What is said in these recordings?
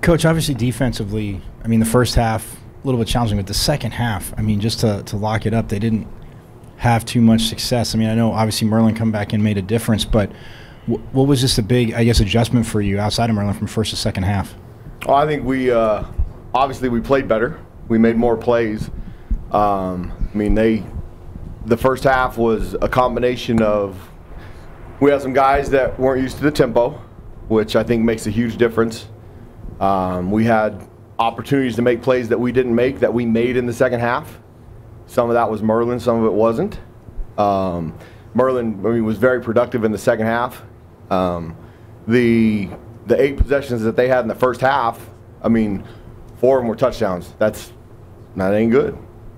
Coach, obviously defensively, I mean, the first half, a little bit challenging, but the second half, I mean, just to lock it up, they didn't have too much success. I mean, I know obviously Merlin come back and made a difference, but what was just a big, I guess, adjustment for you outside of Merlin from first to second half? Well, I think we obviously we played better. We made more plays. I mean, the first half was a combination of, we had some guys that weren't used to the tempo, which I think makes a huge difference. We had opportunities to make plays that we didn't make that we made in the second half. Some of that was Merlin, some of it wasn't. Merlin, I mean, was very productive in the second half. The 8 possessions that they had in the first half, I mean, 4 of them were touchdowns. That ain't good.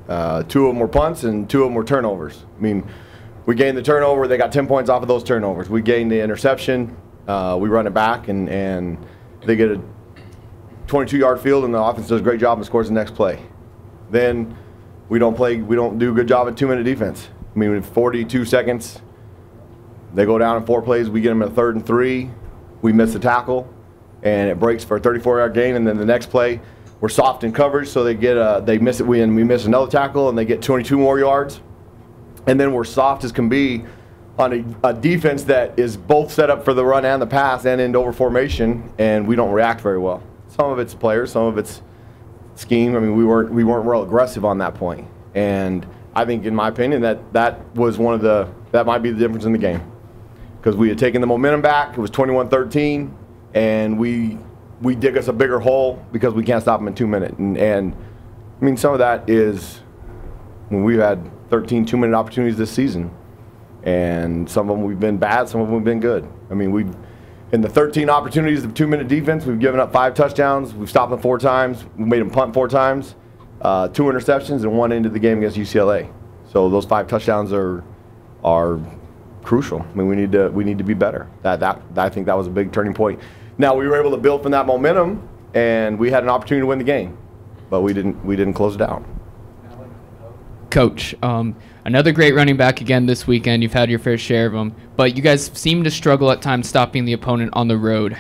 2 of them were punts and 2 of them were turnovers. I mean, we gained the turnover. They got 10 points off of those turnovers. We gained the interception. We run it back, and they get a 22-yard field, and the offense does a great job and scores the next play. Then we don't do a good job at 2-minute defense. I mean, with 42 seconds, they go down in 4 plays. We get them at a 3rd and 3. We miss the tackle, and it breaks for a 34-yard gain. And then the next play, we're soft in coverage, so they miss it. We miss another tackle, and they get 22 more yards. And then we're soft as can be on a defense that is both set up for the run and the pass and into over formation, and we don't react very well. Some of it's players, some of it's scheme. I mean, we weren't real aggressive on that point. And I think, in my opinion, that was that might be the difference in the game. Because we had taken the momentum back. It was 21-13, and we dig us a bigger hole because we can't stop them in 2 minutes. And I mean, some of that is when we've had 13 2-minute opportunities this season. And some of them we've been bad, some of them we've been good. I mean, in the 13 opportunities of 2-minute defense, we've given up 5 touchdowns. We've stopped them 4 times. We made them punt 4 times, 2 interceptions, and 1 into the game against UCLA. So those 5 touchdowns are crucial. I mean, we need to be better. I think that was a big turning point. Now, we were able to build from that momentum, and we had an opportunity to win the game, but we didn't close it out. Coach, another great running back again this weekend. You've had your fair share of them, but you guys seem to struggle at times stopping the opponent on the road.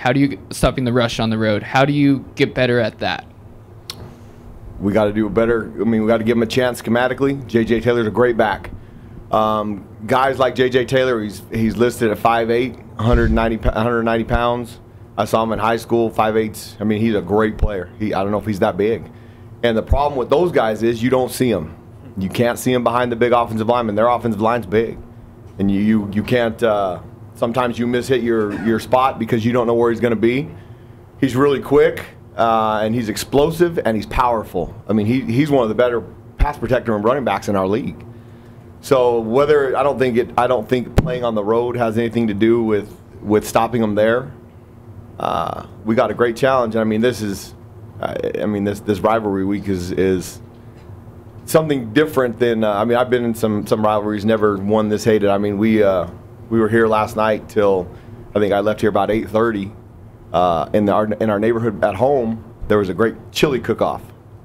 Stopping the rush on the road? How do you get better at that? We got to do better. I mean, we got to give him a chance schematically. J.J. Taylor's a great back. Guys like J.J. Taylor, he's listed at 5'8", 190 pounds. I saw him in high school, 5'8". I mean, he's a great player. I don't know if he's that big. And the problem with those guys is you don't see him. You can't see him behind the big offensive lineman. Their offensive line's big. And you can't sometimes you mishit your spot because you don't know where he's going to be. He's really quick, and he's explosive, and he's powerful. I mean, he's one of the better pass protector and running backs in our league. So I don't think playing on the road has anything to do with stopping him there. We got a great challenge. I mean, this rivalry week is something different than I mean, I've been in some rivalries, never one this hated. I mean, we were here last night till I think I left here about 8:30. In our neighborhood at home, there was a great chili cook-off,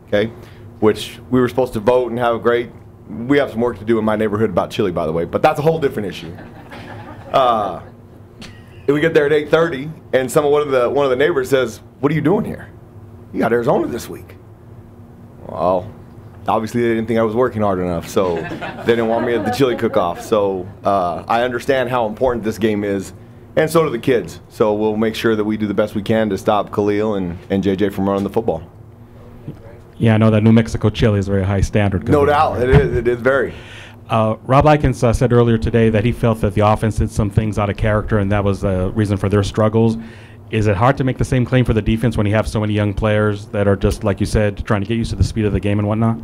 okay, which we were supposed to vote and have a great. We have some work to do in my neighborhood about chili, by the way, but that's a whole different issue. We get there at 8:30, and one of the neighbors says, "What are you doing here? You got Arizona this week." Well, obviously they didn't think I was working hard enough, so they didn't want me at the chili cook-off. So I understand how important this game is, and so do the kids. So we'll make sure that we do the best we can to stop Khalil and JJ from running the football. Yeah, I know that New Mexico chili is a very high standard. No doubt, it is very. Rob Likens said earlier today that he felt that the offense did some things out of character, and that was the reason for their struggles. Is it hard to make the same claim for the defense when you have so many young players that are just, like you said, trying to get used to the speed of the game and whatnot?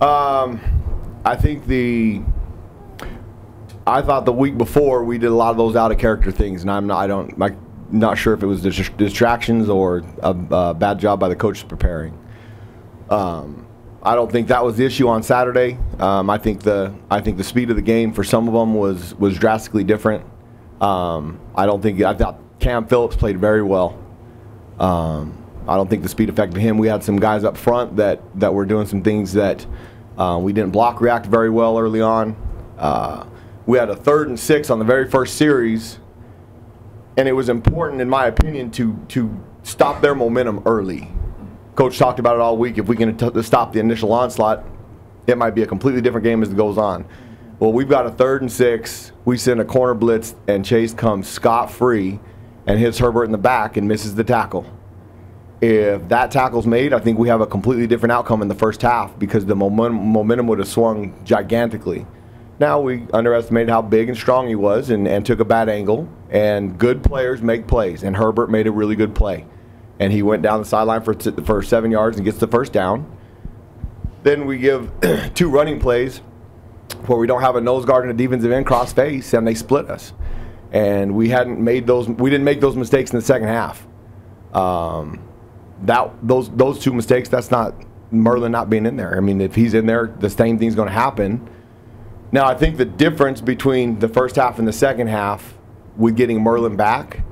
I think I thought the week before we did a lot of those out of character things, and I'm not sure if it was distractions or a bad job by the coaches preparing. I don't think that was the issue on Saturday. I think the speed of the game for some of them was drastically different. I thought Cam Phillips played very well. I don't think the speed affected him. We had some guys up front that were doing some things that we didn't block react very well early on. We had a 3rd and 6 on the very first series, and it was important, in my opinion, to stop their momentum early. Coach talked about it all week. If we can stop the initial onslaught, it might be a completely different game as it goes on. Well, we've got a 3rd and 6. We send a corner blitz, and Chase comes scot-free and hits Herbert in the back and misses the tackle. If that tackle's made, I think we have a completely different outcome in the first half because the momentum would have swung gigantically. Now, we underestimated how big and strong he was and took a bad angle, and good players make plays, and Herbert made a really good play. And he went down the sideline for 7 yards and gets the first down. Then we give 2 running plays where we don't have a nose guard and a defensive end cross face, and they split us. And we didn't make those mistakes in the second half. Those 2 mistakes, that's not Merlin not being in there. I mean, if he's in there, the same thing's going to happen. Now, I think the difference between the first half and the second half with getting Merlin back,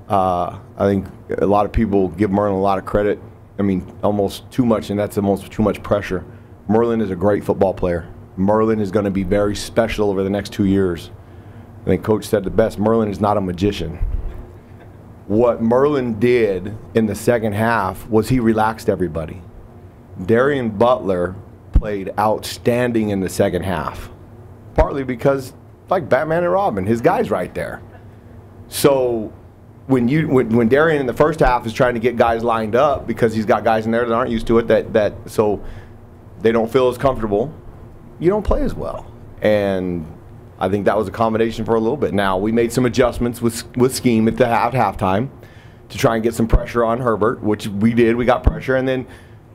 I think a lot of people give Merlin a lot of credit. I mean, almost too much, and that's almost too much pressure. Merlin is a great football player. Merlin is going to be very special over the next 2 years. I think Coach said the best, Merlin is not a magician. What Merlin did in the second half was he relaxed everybody. Darian Butler played outstanding in the second half, partly because, like Batman and Robin, his guy's right there. So when Darian in the first half is trying to get guys lined up because he's got guys in there that aren't used to it, so they don't feel as comfortable, you don't play as well. And I think that was a combination for a little bit. Now, we made some adjustments with scheme at halftime to try and get some pressure on Herbert, which we did. We got pressure. And then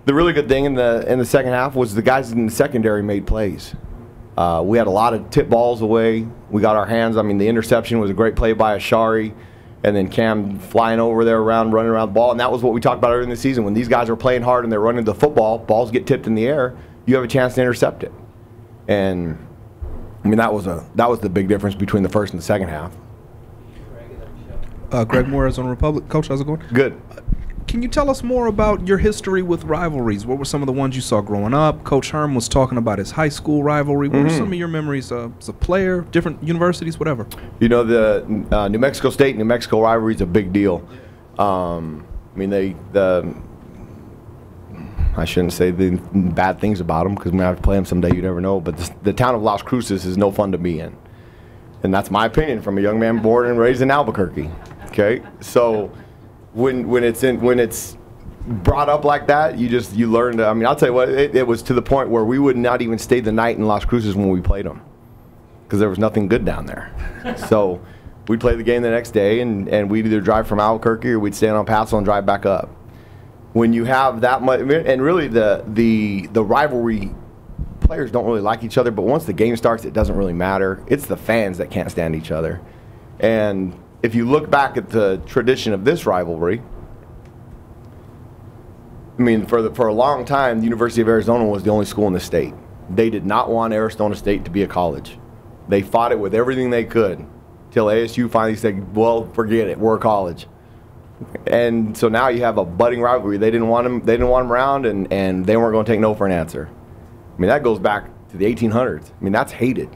the really good thing in the second half was the guys in the secondary made plays. We had a lot of tip balls away. We got our hands. I mean, the interception was a great play by Ashari. And then Cam flying over there running around the ball. And that was what we talked about earlier in the season. When these guys are playing hard and they're running the football, balls get tipped in the air, you have a chance to intercept it. And I mean, that was the big difference between the first and the second half. Greg Moore, Arizona Republic. Coach, how's it going? Good. Can you tell us more about your history with rivalries? What were some of the ones you saw growing up? Coach Herm was talking about his high school rivalry. What were some of your memories as a player, different universities, whatever? You know, the New Mexico State, New Mexico rivalry is a big deal. I mean, I shouldn't say the bad things about them because we have to play them someday. You never know. But the town of Las Cruces is no fun to be in, and that's my opinion from a young man born and raised in Albuquerque. Okay, so when it's brought up like that, you learn to. I mean, I'll tell you what, it was to the point where we would not even stay the night in Las Cruces when we played them because there was nothing good down there. So we'd play the game the next day, and we'd either drive from Albuquerque or we'd stay on Paso and drive back up. When you have that much, and really the rivalry, players don't really like each other, but once the game starts, it doesn't really matter. It's the fans that can't stand each other. And if you look back at the tradition of this rivalry, I mean, for a long time, the University of Arizona was the only school in the state. They did not want Arizona State to be a college. They fought it with everything they could till ASU finally said, well, forget it, we're a college. And so now you have a budding rivalry. They didn't want him around, and they weren't going to take no for an answer. I mean, that goes back to the 1800s. I mean, that's hated.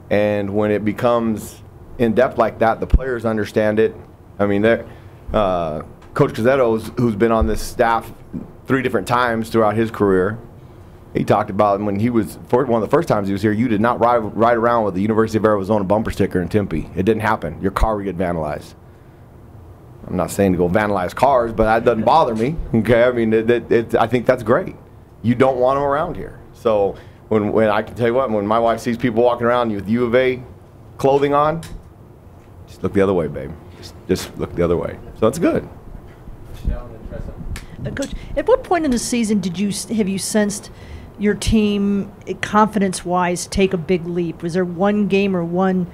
And when it becomes in depth like that, the players understand it. I mean, Coach Cazzetto, who's been on this staff 3 different times throughout his career, he talked about when he was one of the first times he was here. You did not ride around with the University of Arizona bumper sticker in Tempe. It didn't happen. Your car would get vandalized. I'm not saying to go vandalize cars, but that doesn't bother me. Okay, I mean, I think that's great. You don't want them around here. So when I can tell you what, when my wife sees people walking around with U of A clothing on, just look the other way, babe. Just look the other way. So it's good. Coach, at what point in the season have you sensed your team, confidence-wise, take a big leap? Was there one game or one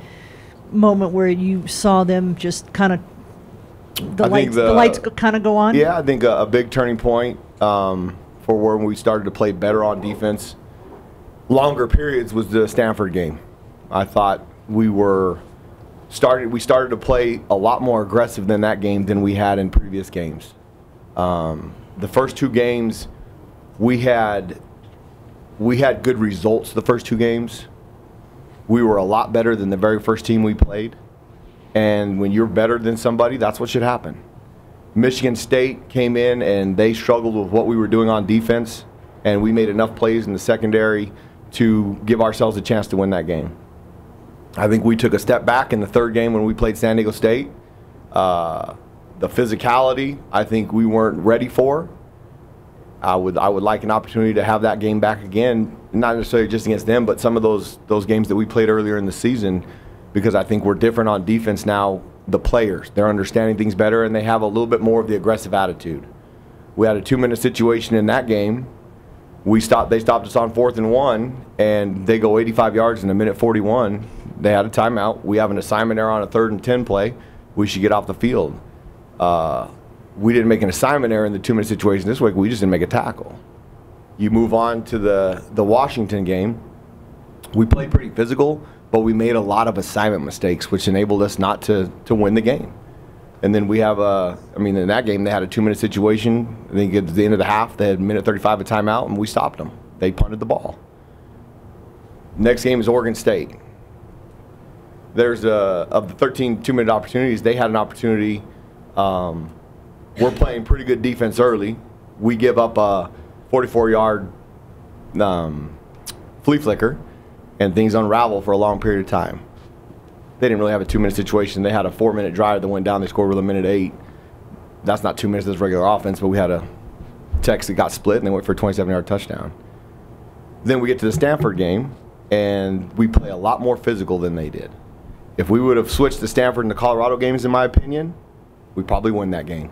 moment where you saw them just kind of the lights kind of go on? Yeah, I think a big turning point for when we started to play better on defense, longer periods, was the Stanford game. I thought we started to play a lot more aggressive than that game than we had in previous games. The first 2 games, we had good results. The first 2 games, we were a lot better than the very first team we played. And when you're better than somebody, that's what should happen. Michigan State came in and they struggled with what we were doing on defense, and we made enough plays in the secondary to give ourselves a chance to win that game. I think we took a step back in the third game when we played San Diego State. The physicality, I think we weren't ready for. I would like an opportunity to have that game back again, not necessarily just against them, but some of those games that we played earlier in the season, because I think we're different on defense now. The players, they're understanding things better, and they have a little bit more of the aggressive attitude. We had a 2-minute situation in that game. They stopped us on 4th and 1, and they go 85 yards in a minute 41. They had a timeout. We have an assignment error on a 3rd and 10 play. We should get off the field. We didn't make an assignment error in the 2-minute situation this week. We just didn't make a tackle. You move on to the Washington game. We played pretty physical, but we made a lot of assignment mistakes, which enabled us not to win the game. And then we have in that game, they had a 2-minute situation. I think at the end of the half, they had minute 35 of timeout, and we stopped them. They punted the ball. Next game is Oregon State. There's of the 13 2-minute opportunities, they had an opportunity. We're playing pretty good defense early. We give up a 44-yard flea flicker, and things unravel for a long period of time. They didn't really have a 2-minute situation. They had a 4-minute drive that went down. They scored with a minute 8. That's not 2 minutes. That's regular offense, but we had a text that got split, and they went for a 27-yard touchdown. Then we get to the Stanford game, and we play a lot more physical than they did. If we would have switched the Stanford and the Colorado games, in my opinion, we probably win that game.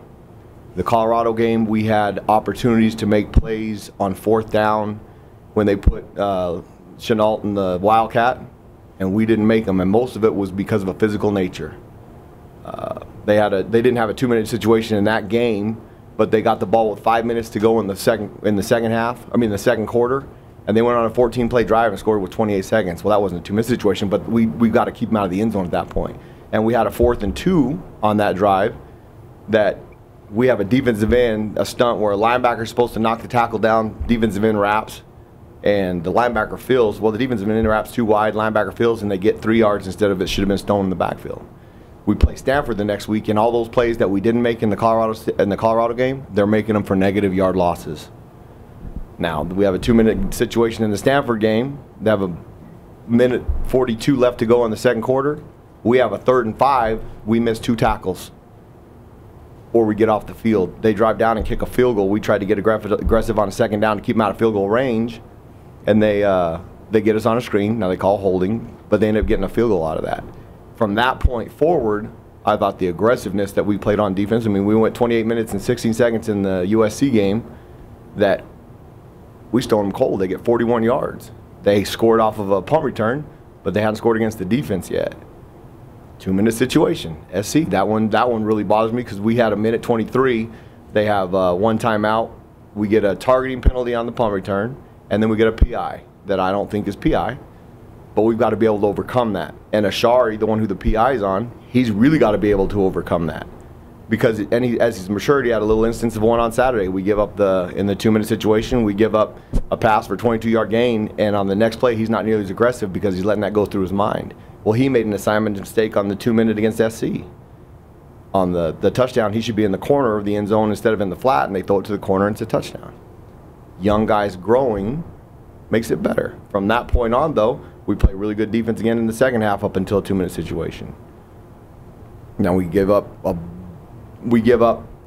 The Colorado game, we had opportunities to make plays on 4th down when they put Chenault in the Wildcat, and we didn't make them, and most of it was because of a physical nature. They didn't have a 2-minute situation in that game, but they got the ball with 5 minutes to go in the second quarter, and they went on a 14-play drive and scored with 28 seconds. Well, that wasn't a 2-minute situation, but we got to keep them out of the end zone at that point. And we had a 4th and 2 on that drive that we have a defensive end, a stunt where a linebacker is supposed to knock the tackle down, defensive end wraps, and the linebacker fills. Well, the defensive end wraps too wide, linebacker fills, and they get 3 yards instead of it should have been Stone in the backfield. We play Stanford the next week, and all those plays that we didn't make in the Colorado game, they're making them for negative yard losses. Now, we have a 2-minute situation in the Stanford game. They have a minute 42 left to go in the second quarter. We have a 3rd and 5. We miss 2 tackles, or we get off the field. They drive down and kick a field goal. We tried to get aggressive on a 2nd down to keep them out of field goal range, and they get us on a screen. Now they call holding, but they end up getting a field goal out of that. From that point forward, I thought the aggressiveness that we played on defense, we went 28 minutes and 16 seconds in the USC game that we stole them cold. They get 41 yards. They scored off of a punt return, but they hadn't scored against the defense yet. 2-minute situation. SC, that one really bothers me because we had a minute 23. They have 1 timeout. We get a targeting penalty on the punt return, and then we get a PI that I don't think is PI, but we've got to be able to overcome that. And Ashari, the one who the PI is on, he's really got to be able to overcome that because as his maturity, had a little instance of one on Saturday. We give up in the 2-minute situation, we give up a pass for 22-yard gain, and on the next play, he's not nearly as aggressive because he's letting that go through his mind. Well, he made an assignment mistake on the 2-minute against SC. On the touchdown, he should be in the corner of the end zone instead of in the flat, and they throw it to the corner and it's a touchdown. Young guys growing makes it better. From that point on, though, we play really good defense again in the second half up until a 2-minute situation. Now we give up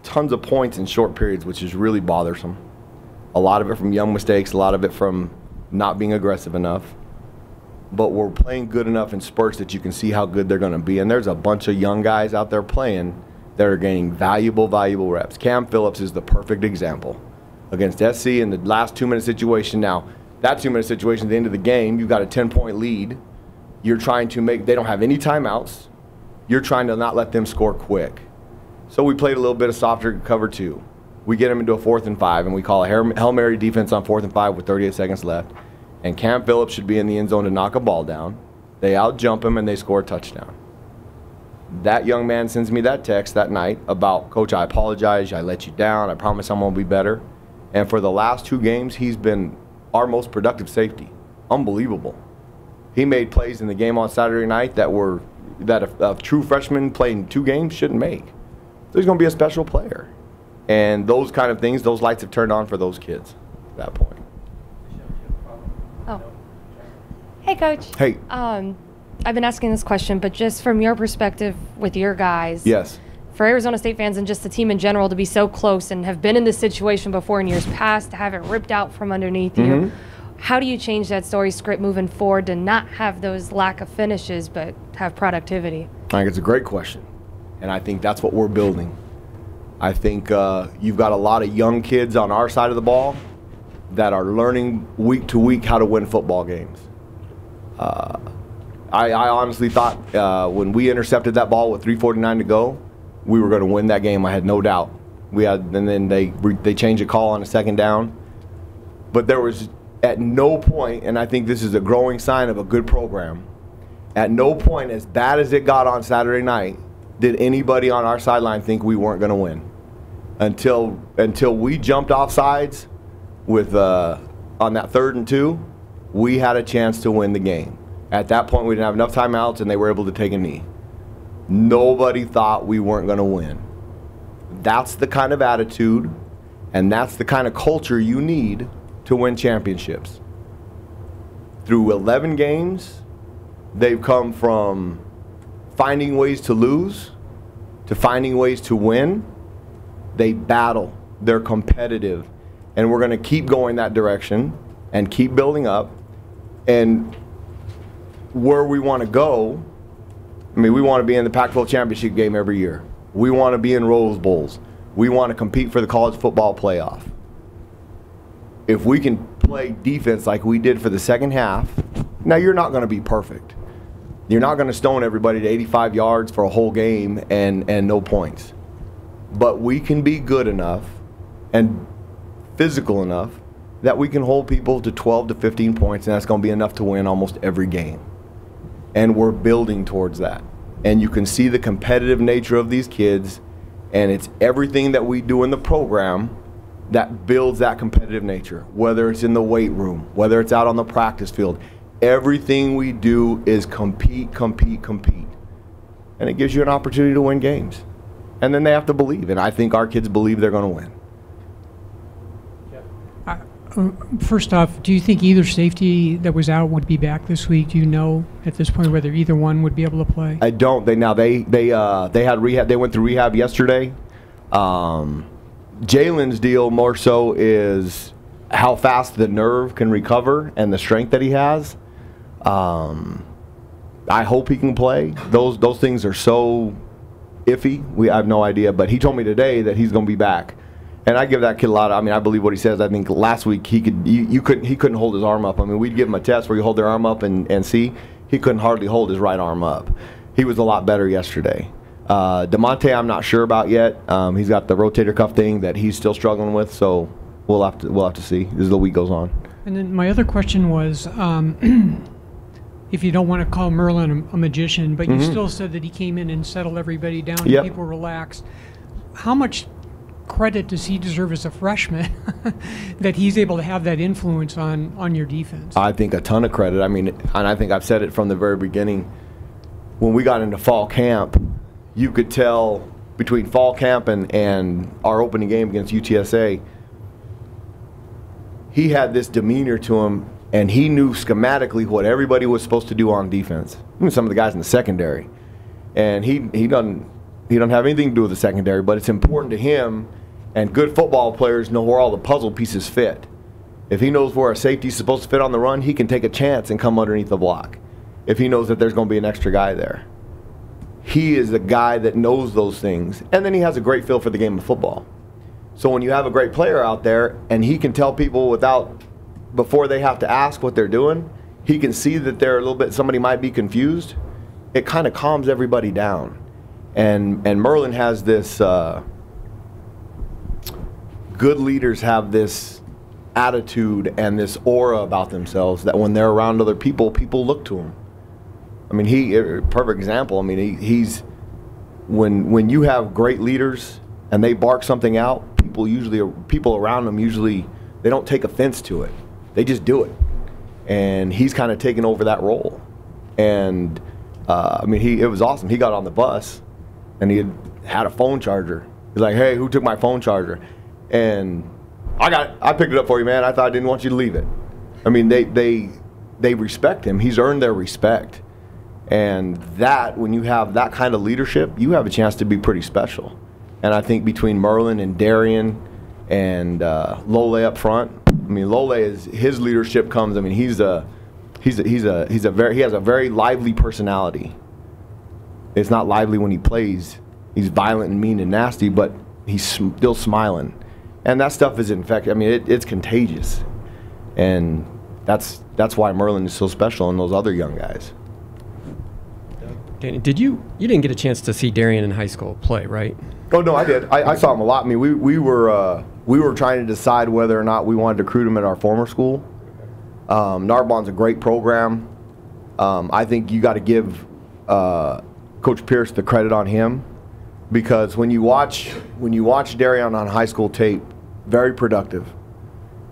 tons of points in short periods, which is really bothersome. A lot of it from young mistakes, a lot of it from not being aggressive enough. But we're playing good enough in spurts that you can see how good they're going to be. And there's a bunch of young guys out there playing that are gaining valuable reps. Cam Phillips is the perfect example. Against SC in the last 2-minute situation. Now, that 2-minute situation at the end of the game, you've got a 10-point lead. You're trying to they don't have any timeouts. You're trying to not let them score quick. So we played a little bit of softer cover 2. We get them into a 4th and 5, and we call a Hail Mary defense on 4th and 5 with 38 seconds left. And Cam Phillips should be in the end zone to knock a ball down. They out-jump him, and they score a touchdown. That young man sends me that text that night about, Coach, I apologize. I let you down. I promise I'm going to be better. And for the last 2 games, he's been our most productive safety. Unbelievable. He made plays in the game on Saturday night that a true freshman playing 2 games shouldn't make. there's going to be a special player. And those kind of things, those lights have turned on for those kids at that point. Oh. Hey, Coach. Hey. I've been asking this question, but just from your perspective with your guys. Yes. For Arizona State fans and just the team in general to be so close and have been in this situation before in years past, to have it ripped out from underneath you, how do you change that story script moving forward to not have those lack of finishes but have productivity? I think it's a great question, and I think that's what we're building. I think you've got a lot of young kids on our side of the ball that are learning week to week how to win football games. I honestly thought when we intercepted that ball with 3:49 to go, we were going to win that game. I had no doubt. And then they changed a call on a second down. But there was at no point, and I think this is a growing sign of a good program, at no point, as bad as it got on Saturday night, did anybody on our sideline think we weren't going to win. Until we jumped off sides with on that 3rd and 2, we had a chance to win the game. At that point, we didn't have enough timeouts, and they were able to take a knee. Nobody thought we weren't going to win. That's the kind of attitude, and that's the kind of culture you need to win championships. Through 11 games, they've come from finding ways to lose to finding ways to win. They battle. They're competitive. And we're going to keep going that direction and keep building up. And where we want to go, I mean, we want to be in the Pac-12 championship game every year. We want to be in Rose Bowls. We want to compete for the college football playoff. If we can play defense like we did for the second half, now you're not going to be perfect. You're not going to stone everybody to 85 yards for a whole game and no points. But we can be good enough and physical enough that we can hold people to 12 to 15 points, and that's going to be enough to win almost every game. And we're building towards that. And you can see the competitive nature of these kids, and it's everything that we do in the program that builds that competitive nature, whether it's in the weight room, whether it's out on the practice field. Everything we do is compete, compete, compete. And it gives you an opportunity to win games. And then they have to believe, and I think our kids believe they're going to win. First off, do you think either safety that was out would be back this week? Do you know at this point whether either one would be able to play? I don't. They had rehab. They went through rehab yesterday. Jalen's deal more so is how fast the nerve can recover and the strength that he has. I hope he can play. Those things are so iffy. I have no idea. But he told me today that he's going to be back. And I give that kid a lot of, I mean, I believe what he says. I think last week he couldn't hold his arm up. I mean, we'd give him a test where you hold their arm up and see. He couldn't hardly hold his right arm up. He was a lot better yesterday. DeMonte, I'm not sure about yet. He's got the rotator cuff thing that he's still struggling with, so we'll have to see as the week goes on. And then my other question was, if you don't want to call Merlin a magician, but you still said that he came in and settled everybody down and people relaxed. How much credit does he deserve as a freshman that he's able to have that influence on your defense? I think a ton of credit. I mean, and I think I've said it from the very beginning. When we got into fall camp, you could tell between fall camp and our opening game against UTSA, he had this demeanor to him, and he knew schematically what everybody was supposed to do on defense. Even some of the guys in the secondary. And he doesn't have anything to do with the secondary, but it's important to him, and good football players know where all the puzzle pieces fit. If he knows where a safety's supposed to fit on the run, he can take a chance and come underneath the block. If he knows that there's going to be an extra guy there. He is a guy that knows those things, and then he has a great feel for the game of football. So when you have a great player out there, and he can tell people before they have to ask what they're doing, he can see that they're a little bit, somebody might be confused, it kind of calms everybody down. And Merlin has this, good leaders have this attitude and this aura about themselves that when they're around other people, people look to them. I mean, perfect example. I mean, he's when you have great leaders and they bark something out, people around them usually, they don't take offense to it. They just do it. And he's kind of taken over that role. And I mean, it was awesome. He got on the bus and he had a phone charger. He's like, hey, who took my phone charger? And I picked it up for you, man. I thought I didn't want you to leave it. I mean, they respect him. He's earned their respect. And that, when you have that kind of leadership, you have a chance to be pretty special. And I think between Merlin and Darian and Lole up front, I mean, Lole his leadership comes. I mean, he has a very lively personality. It's not lively when he plays. He's violent and mean and nasty, but he's still smiling. And that stuff is infectious. I mean, it's contagious. And that's why Merlin is so special and those other young guys. Danny, you didn't get a chance to see Darian in high school play, right? Oh no, I did. I saw him a lot. I mean, we were trying to decide whether or not we wanted to recruit him at our former school. Narbonne's a great program. I think you got to give Coach Pierce the credit on him, because when you watch Darian on high school tape, very productive.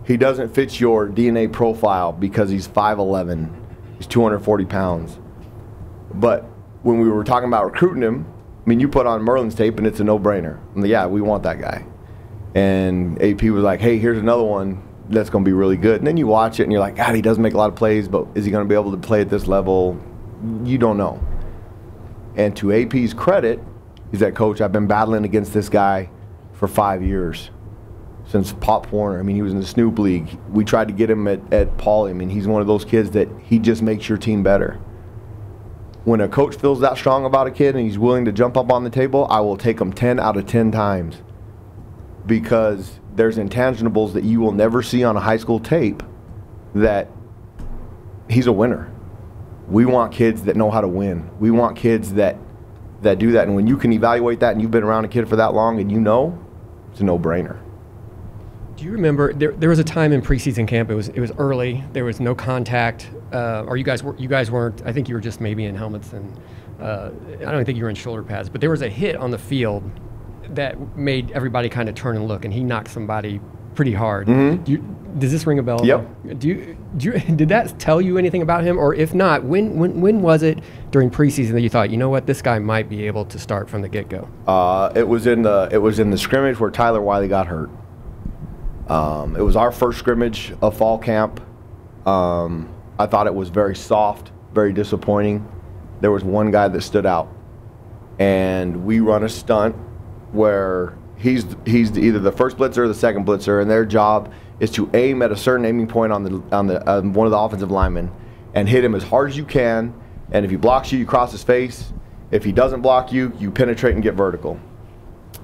He doesn't fit your DNA profile because he's 5'11", he's 240 pounds. But when we were talking about recruiting him, I mean, you put on Merlin's tape and it's a no-brainer. I'm like, yeah, we want that guy. And AP was like, hey, here's another one that's going to be really good. And then you watch it and you're like, God, he doesn't make a lot of plays, but is he going to be able to play at this level? You don't know. And to AP's credit, he's like, Coach, I've been battling against this guy for 5 years, since Pop Warner. I mean, he was in the Snoop League. We tried to get him at Pauley. I mean, he's one of those kids that he just makes your team better. When a coach feels that strong about a kid and he's willing to jump up on the table, I will take him 10 out of 10 times, because there's intangibles that you will never see on a high school tape that he's a winner. We want kids that know how to win. We want kids that do that. And when you can evaluate that and you've been around a kid for that long and you know, it's a no-brainer. Do you remember there was a time in preseason camp, it was early, there was no contact, or you guys weren't, I think you were just maybe in helmets, and I don't think you were in shoulder pads, but there was a hit on the field that made everybody kind of turn and look, and he knocked somebody pretty hard. Mm-hmm. Does this ring a bell? Yep. Did that tell you anything about him? Or if not, when was it during preseason that you thought, you know what, this guy might be able to start from the get-go? It was in the scrimmage where Tyler Wiley got hurt. It was our first scrimmage of fall camp. I thought it was very soft, very disappointing. There was one guy that stood out, and we run a stunt where he's either the first blitzer or the second blitzer, and their job is to aim at a certain aiming point on one of the offensive linemen and hit him as hard as you can. And if he blocks you, you cross his face. If he doesn't block you, you penetrate and get vertical.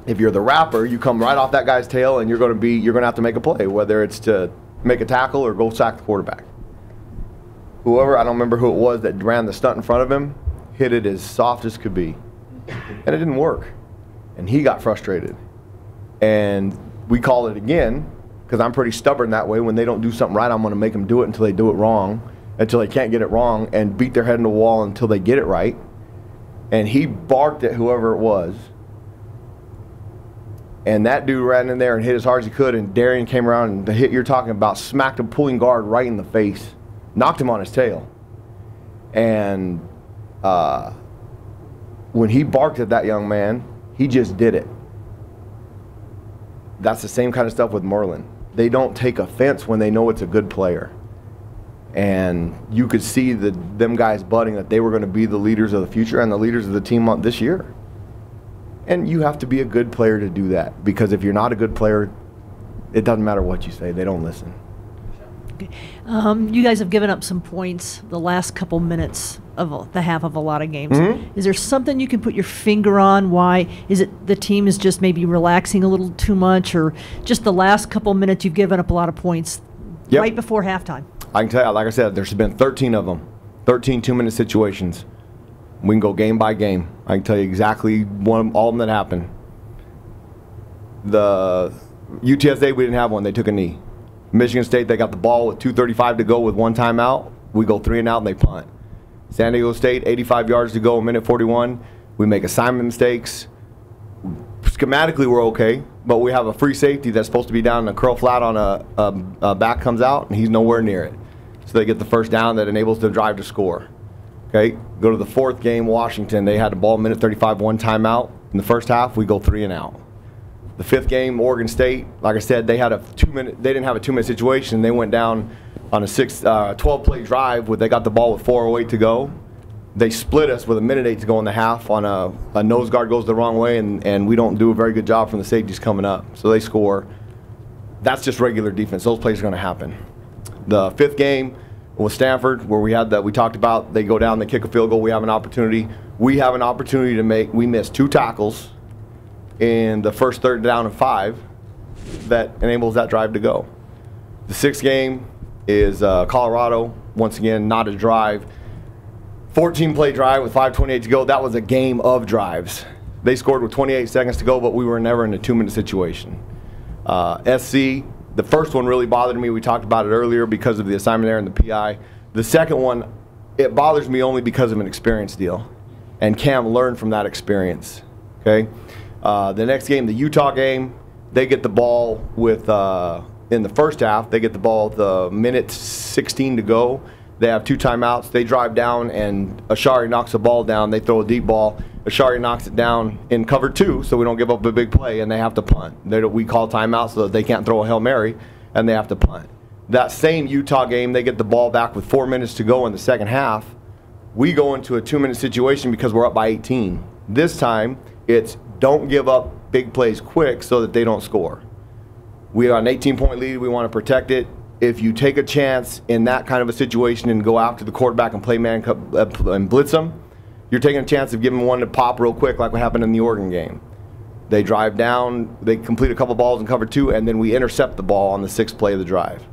If you're the rapper, you come right off that guy's tail, and you're going to have to make a play, whether it's to make a tackle or go sack the quarterback. Whoever, I don't remember who it was that ran the stunt in front of him, hit it as soft as could be, and it didn't work. And he got frustrated, and we called it again, because I'm pretty stubborn that way. When they don't do something right, I'm going to make them do it until they do it wrong, until they can't get it wrong, and beat their head in the wall until they get it right. And he barked at whoever it was. And that dude ran in there and hit as hard as he could, and Darian came around, and the hit you're talking about smacked him pulling guard right in the face, knocked him on his tail. And when he barked at that young man, he just did it. That's the same kind of stuff with Merlin. They don't take offense when they know it's a good player. And you could see them guys budding that they were going to be the leaders of the future and the leaders of the team this year. And you have to be a good player to do that, because if you're not a good player, it doesn't matter what you say. They don't listen. Okay. You guys have given up some points the last couple minutes of the half of a lot of games. Mm-hmm. Is there something you can put your finger on? Why? Is it the team is just maybe relaxing a little too much, or just the last couple minutes you've given up a lot of points right before halftime? I can tell you, like I said, there's been 13 of them, 13 two-minute situations. We can go game by game. I can tell you exactly all of them that happened. The UTSA, we didn't have one. They took a knee. Michigan State, they got the ball with 2:35 to go with one timeout. We go 3 and out, and they punt. San Diego State, 85 yards to go, a minute 41. We make assignment mistakes. Schematically, we're okay, but we have a free safety that's supposed to be down in a curl flat on a back comes out, and he's nowhere near it. So they get the first down that enables the drive to score. Okay, go to the fourth game, Washington. They had the ball, minute 35, one timeout. In the first half, we go 3 and out. The 5th game, Oregon State, like I said, they had a 2-minute. They didn't have a 2-minute situation. They went down on a 12-play drive where they got the ball with 4:08 to go. They split us with 1:08 to go in the half on a nose guard goes the wrong way, and we don't do a very good job from the safeties coming up. So they score. That's just regular defense. Those plays are going to happen. The 5th game with Stanford, where we talked about, they go down, they kick a field goal, we have an opportunity. We have an opportunity we miss 2 tackles in the first 3rd down and 5 that enables that drive to go. The 6th game is Colorado, once again, not a drive. 14-play drive with 5:28 to go. That was a game of drives. They scored with 28 seconds to go, but we were never in a 2-minute situation. SC, the first one really bothered me. We talked about it earlier because of the assignment there and the PI. The second one, it bothers me only because of an experience deal. And Cam learned from that experience. Okay. The next game, the Utah game, they get the ball with, in the first half, they get the ball with a minute 16 to go. They have 2 timeouts. They drive down, and Ashari knocks the ball down. They throw a deep ball. Ashari knocks it down in cover 2, so we don't give up a big play, and they have to punt. We call timeout so that they can't throw a Hail Mary, and they have to punt. That same Utah game, they get the ball back with 4 minutes to go in the second half. We go into a 2-minute situation because we're up by 18. This time, it's don't give up big plays quick so that they don't score. We are an 18-point lead. We want to protect it. If you take a chance in that kind of a situation and go after the quarterback and play man and blitz them, you're taking a chance of giving one to pop real quick like what happened in the Oregon game. They drive down, they complete a couple balls in cover 2, and then we intercept the ball on the 6th play of the drive.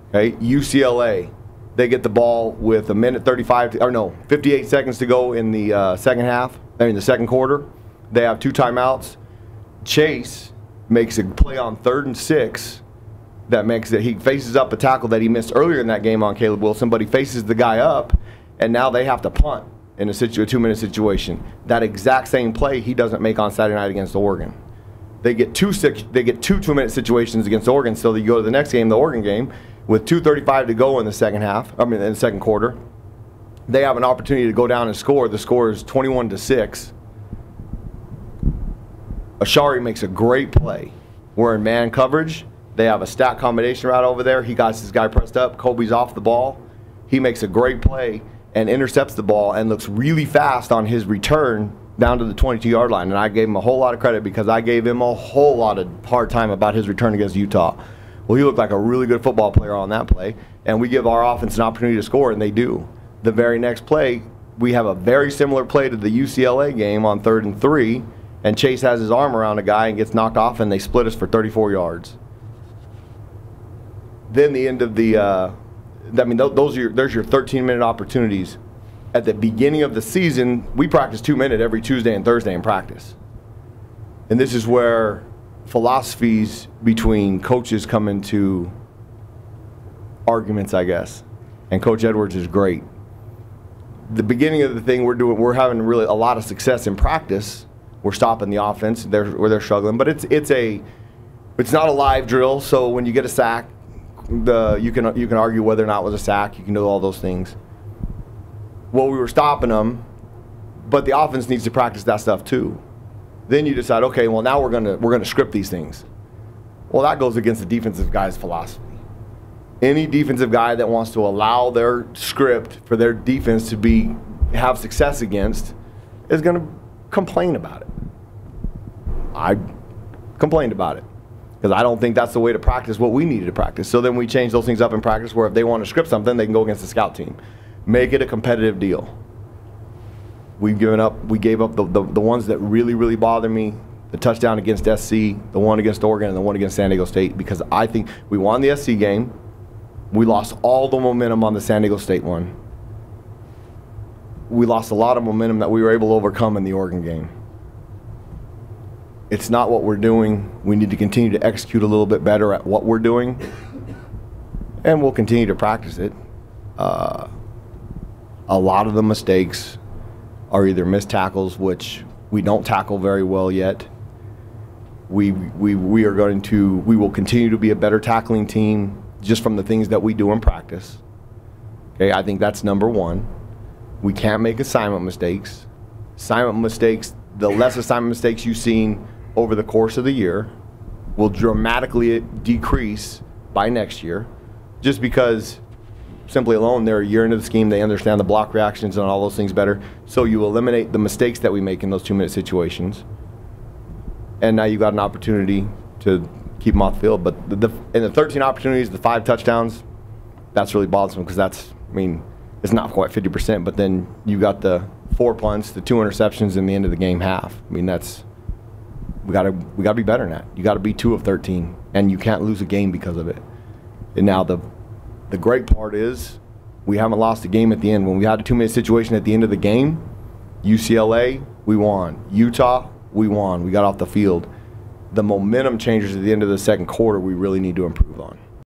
Okay, UCLA, they get the ball with 58 seconds to go in the second quarter. They have 2 timeouts. Chase makes a play on 3rd and 6 that makes it, he faces up a tackle that he missed earlier in that game on Caleb Wilson, but he faces the guy up, and now they have to punt in a 2-minute situation. That exact same play he doesn't make on Saturday night against Oregon. They get 2 2-minute situations against Oregon, so they go to the next game, the Oregon game, with 2:35 to go in the in the second quarter. They have an opportunity to go down and score. The score is 21-6. Ashari makes a great play. We're in man coverage. They have a stack combination route over there. He got his guy pressed up. Kobe's off the ball. He makes a great play and intercepts the ball and looks really fast on his return down to the 22-yard line. And I gave him a whole lot of credit because I gave him a whole lot of hard time about his return against Utah. Well, he looked like a really good football player on that play, and we give our offense an opportunity to score, and they do. The very next play, we have a very similar play to the UCLA game on 3rd and 3, and Chase has his arm around a guy and gets knocked off, and they split us for 34 yards. Then the end of there's your 13-minute opportunities. At the beginning of the season, we practice 2-minute every Tuesday and Thursday in practice. And this is where philosophies between coaches come into arguments, I guess. And Coach Edwards is great. The beginning of the thing we're having really a lot of success in practice. We're stopping the offense where they're struggling, but it's not a live drill. So when you get a sack, you can argue whether or not it was a sack. You can do all those things. Well, we were stopping them, but the offense needs to practice that stuff too. Then you decide, okay, well now we're gonna script these things. Well, that goes against the defensive guy's philosophy. Any defensive guy that wants to allow their script for their defense to have success against is gonna complain about it. I complained about it because I don't think that's the way to practice what we needed to practice. So then we changed those things up in practice where if they want to script something, they can go against the scout team. Make it a competitive deal. We gave up the ones that really, really bother me, the touchdown against SC, the one against Oregon, and the one against San Diego State, because I think we won the SC game. We lost all the momentum on the San Diego State one. We lost a lot of momentum that we were able to overcome in the Oregon game. It's not what we're doing. We need to continue to execute a little bit better at what we're doing, and we'll continue to practice it. A lot of the mistakes are either missed tackles, which we don't tackle very well yet. We will continue to be a better tackling team just from the things that we do in practice. Okay, I think that's number one. We can't make assignment mistakes. Assignment mistakes, the less assignment mistakes you've seen over the course of the year will dramatically decrease by next year, just because simply alone they're a year into the scheme, they understand the block reactions and all those things better. So you eliminate the mistakes that we make in those 2-minute situations, and now you got an opportunity to keep them off the field. But in the 13 opportunities, the 5 touchdowns, that's really bothersome, because it's not quite 50%, but then you got the 4 punts, the 2 interceptions in the end of the game half. We gotta be better than that. You gotta be 2 of 13, and you can't lose a game because of it. And now the great part is we haven't lost a game at the end. When we had a 2-minute situation at the end of the game, UCLA, we won. Utah, we won. We got off the field. The momentum changes at the end of the second quarter we really need to improve on.